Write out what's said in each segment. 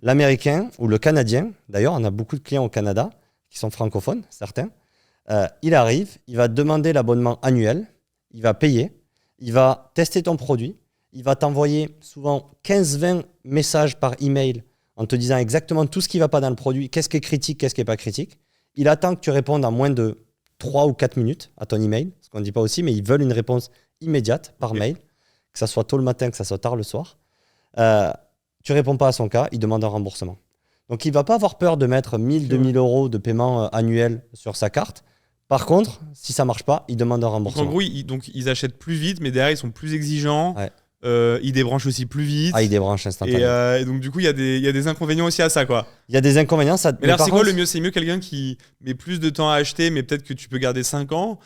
L'Américain ou le Canadien, d'ailleurs, on a beaucoup de clients au Canada qui sont francophones, certains. Il arrive, il va demander l'abonnement annuel, il va payer, il va tester ton produit, il va t'envoyer souvent 15-20 messages par email en te disant exactement tout ce qui ne va pas dans le produit, qu'est-ce qui est critique, qu'est-ce qui n'est pas critique. Il attend que tu répondes en moins de 3 ou 4 minutes à ton email, ce qu'on ne dit pas aussi, mais ils veulent une réponse immédiate par mail, que ça soit tôt le matin, que ça soit tard le soir. Tu ne réponds pas à son cas, il demande un remboursement. Donc, il ne va pas avoir peur de mettre 1000, 2000 euros de paiement annuel sur sa carte. Par contre, si ça ne marche pas, il demande un remboursement. Donc, en gros, ils achètent plus vite, mais derrière, ils sont plus exigeants. Ouais. Ils débranchent aussi plus vite. Ils débranchent instantanément. Et donc, du coup, il y a des inconvénients aussi à ça, quoi. Il y a des inconvénients. Mais alors, c'est quoi le mieux? C'est mieux quelqu'un qui met plus de temps à acheter, mais peut-être que tu peux garder 5 ans.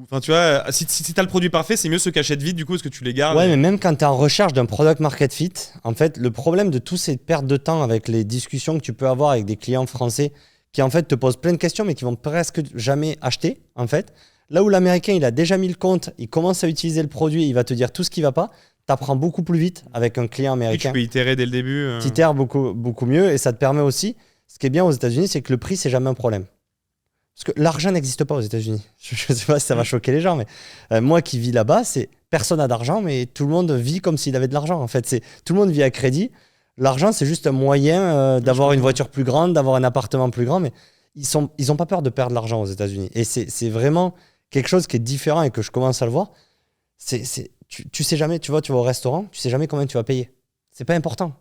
Enfin, tu vois, si tu as le produit parfait, c'est mieux ceux qui achètent vite, du coup, parce que tu les gardes. Ouais, mais même quand tu es en recherche d'un product market fit, en fait, le problème de toutes ces pertes de temps avec les discussions que tu peux avoir avec des clients français qui, en fait, te posent plein de questions, mais qui vont presque jamais acheter, en fait. Là où l'Américain, il a déjà mis le compte, il commence à utiliser le produit, il va te dire tout ce qui ne va pas, tu apprends beaucoup plus vite avec un client américain. Oui, tu peux itérer dès le début. Tu itères beaucoup, beaucoup mieux et ça te permet aussi, ce qui est bien aux États-Unis, c'est que le prix, c'est jamais un problème. Parce que l'argent n'existe pas aux États-Unis. Je ne sais pas si ça va choquer les gens, mais moi qui vis là-bas, personne n'a d'argent, mais tout le monde vit comme s'il avait de l'argent. En fait, tout le monde vit à crédit. L'argent, c'est juste un moyen d'avoir une voiture plus grande, d'avoir un appartement plus grand, mais ils ont pas peur de perdre l'argent aux États-Unis. Et c'est vraiment quelque chose qui est différent et que je commence à le voir. Tu sais jamais, tu vas au restaurant, tu sais jamais combien tu vas payer. C'est pas important.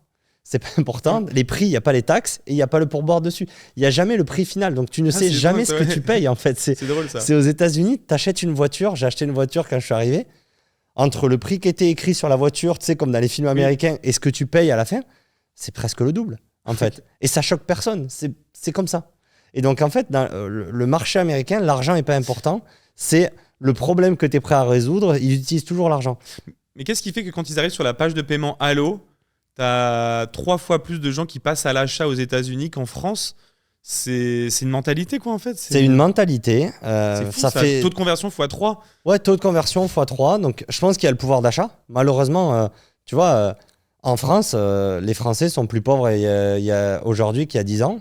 C'est pas important. Les prix, il n'y a pas les taxes et il n'y a pas le pourboire dessus. Il n'y a jamais le prix final. Donc, tu ne sais jamais ce que tu payes, en fait. C'est drôle, ça. C'est aux États-Unis, tu achètes une voiture. J'ai acheté une voiture quand je suis arrivé. Entre le prix qui était écrit sur la voiture, tu sais, comme dans les films américains, et ce que tu payes à la fin, c'est presque le double, en fait. Et ça choque personne. C'est comme ça. Et donc, en fait, dans le marché américain, l'argent n'est pas important. C'est le problème que tu es prêt à résoudre. Ils utilisent toujours l'argent. Mais qu'est-ce qui fait que quand ils arrivent sur la page de paiement Allo, t'as 3 fois plus de gens qui passent à l'achat aux États-Unis qu'en France? C'est une mentalité, quoi, en fait. C'est une mentalité. C'est fou, ça fait taux de conversion x3. Ouais, taux de conversion x3. Donc, je pense qu'il y a le pouvoir d'achat. Malheureusement, tu vois, en France, les Français sont plus pauvres aujourd'hui qu'il y a 10 ans.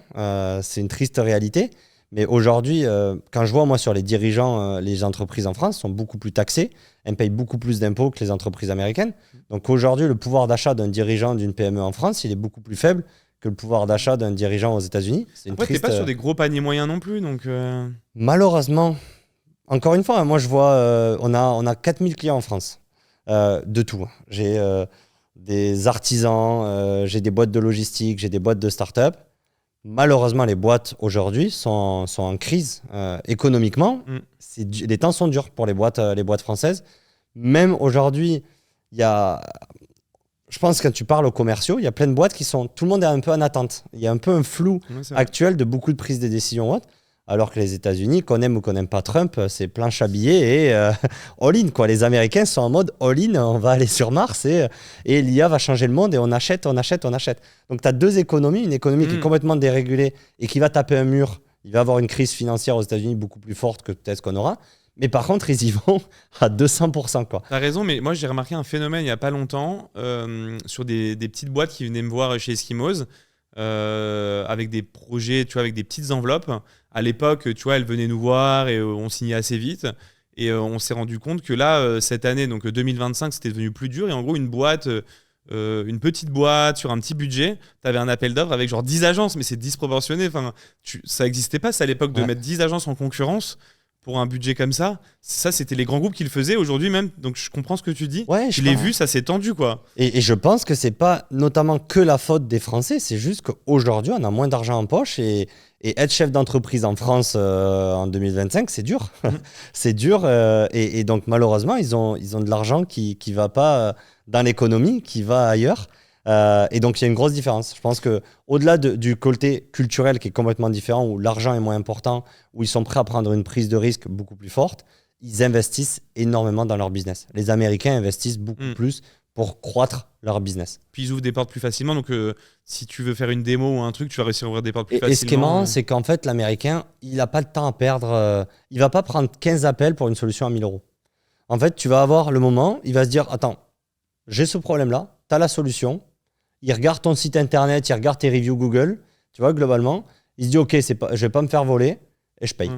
C'est une triste réalité. Mais aujourd'hui, quand je vois, moi, sur les dirigeants, les entreprises en France sont beaucoup plus taxées. Elles payent beaucoup plus d'impôts que les entreprises américaines. Donc aujourd'hui, le pouvoir d'achat d'un dirigeant d'une PME en France, il est beaucoup plus faible que le pouvoir d'achat d'un dirigeant aux États-Unis. Après, t'es pas sur des gros paniers moyens non plus. Donc Malheureusement, encore une fois, moi, je vois, on a 4000 clients en France. De tout. J'ai des artisans, j'ai des boîtes de logistique, j'ai des boîtes de start-up. Malheureusement, les boîtes aujourd'hui sont en crise économiquement. Les temps sont durs pour les boîtes françaises. Même aujourd'hui, je pense que quand tu parles aux commerciaux, il y a plein de boîtes tout le monde est un peu en attente. Il y a un peu un flou actuel de beaucoup de prises de décisions hautes. Alors que les États-Unis, qu'on aime ou qu'on n'aime pas Trump, c'est planche à billets et all-in, quoi. Les Américains sont en mode all-in, on va aller sur Mars et l'IA va changer le monde et on achète. Donc tu as deux économies, une économie qui est complètement dérégulée et qui va taper un mur. Il va avoir une crise financière aux États-Unis beaucoup plus forte que peut-être qu'on aura. Mais par contre, ils y vont à 200%, quoi. T'as raison, mais moi j'ai remarqué un phénomène il n'y a pas longtemps sur des petites boîtes qui venaient me voir chez Eskimos avec des projets, tu vois, avec des petites enveloppes. À l'époque, tu vois, elles venaient nous voir et on signait assez vite. Et on s'est rendu compte que là, cette année, donc 2025, c'était devenu plus dur. Et en gros, une petite boîte sur un petit budget, tu avais un appel d'offres avec genre 10 agences, mais c'est disproportionné. Enfin, ça n'existait pas, ça, à l'époque, de mettre 10 agences en concurrence pour un budget comme ça. Ça, c'était les grands groupes qui le faisaient aujourd'hui même. Donc, je comprends ce que tu dis. Ouais, je l'ai vu, ça s'est tendu, quoi. Et je pense que c'est pas notamment que la faute des Français, c'est juste qu'aujourd'hui, on a moins d'argent en poche et être chef d'entreprise en France en 2025, c'est dur. C'est dur. Et donc, malheureusement, ils ont de l'argent qui va pas dans l'économie, qui va ailleurs. Et donc, il y a une grosse différence. Je pense qu'au-delà du côté culturel qui est complètement différent, où l'argent est moins important, où ils sont prêts à prendre une prise de risque beaucoup plus forte, ils investissent énormément dans leur business. Les Américains investissent beaucoup plus pour croître leur business. Puis ils ouvrent des portes plus facilement. Donc, si tu veux faire une démo ou un truc, tu vas réussir à ouvrir des portes plus facilement. Et ce qui est marrant, c'est qu'en fait, l'Américain, il n'a pas le temps à perdre. Il ne va pas prendre 15 appels pour une solution à 1 000 euros. En fait, tu vas avoir le moment, il va se dire, attends, j'ai ce problème-là, tu as la solution. il regarde ton site internet, il regarde tes reviews Google, tu vois, globalement, il se dit ok, je vais pas me faire voler et je paye.